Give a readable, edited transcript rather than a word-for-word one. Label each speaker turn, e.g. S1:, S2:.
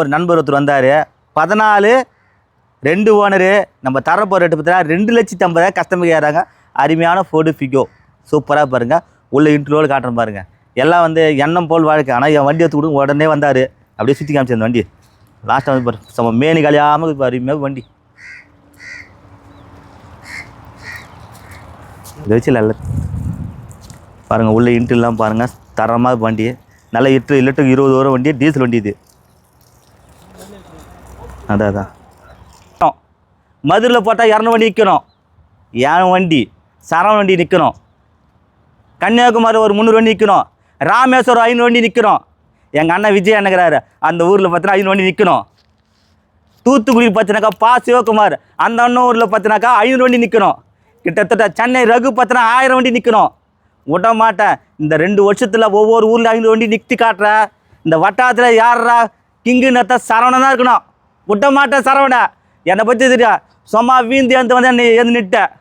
S1: ஒரு நண்பர் ஒருத்தர் வந்தார் 14 2 ஓனரு நம்ம தரப்போகிற ரேட்டு பார்த்தீங்கன்னா 2,50,000 கஸ்டமர் ஏறாங்க. அருமையான ஃபோர்டு ஃபிகோ சூப்பராக பாருங்கள். உள்ள இன்ட்ரோடு காட்டுறேன் பாருங்கள். எல்லாம் வந்து எண்ணம் போல் வாழ்க்கை. ஆனால் என் வண்டி எடுத்து கொடுங்க உடனே வந்தார். அப்படியே சுற்றி காமிச்சு வண்டி லாஸ்ட்டாக வந்து பாரு நம்ம மேனி கழியாமல் அருமையாக வண்டி இதை வச்சு நல்ல பாருங்கள். உள்ள இன்ட்ரெலாம் பாருங்கள். தரமாக வண்டி நல்ல லிட்டருக்கு 20 வரும் வண்டி. டீசல் வண்டி இது. அதான் மதுரையில் போட்டால் 200 வண்டி நிற்கணும். என் வண்டி சரவண வண்டி நிற்கணும். கன்னியாகுமரி ஒரு 300 வண்டி நிற்கணும். ராமேஸ்வரம் 500 வண்டி நிற்கணும். எங்கள் அண்ணன் விஜய் என்னங்கிறாரு அந்த ஊரில் பார்த்தீங்கன்னா 500 வண்டி நிற்கணும். தூத்துக்குடி பார்த்தினாக்கா பா சிவகுமார் அந்த அண்ணன் ஊரில் பார்த்தினாக்கா 500 வண்டி நிற்கணும். கிட்டத்தட்ட சென்னை ரகு பார்த்தினா 1000 வண்டி நிற்கணும். விட மாட்டேன். இந்த 2 வருஷத்தில் ஒவ்வொரு ஊரில் 500 வண்டி நிறுத்தி காட்டுறேன். இந்த வட்டாரத்தில் யாரா கிங்கு நத்த சரவணன் தான் இருக்கணும். விட மாட்டேன். சரவணன் என்னை பற்றி தெரியா சும்மா வீந்தி வந்து என்னை நிட்டேன்.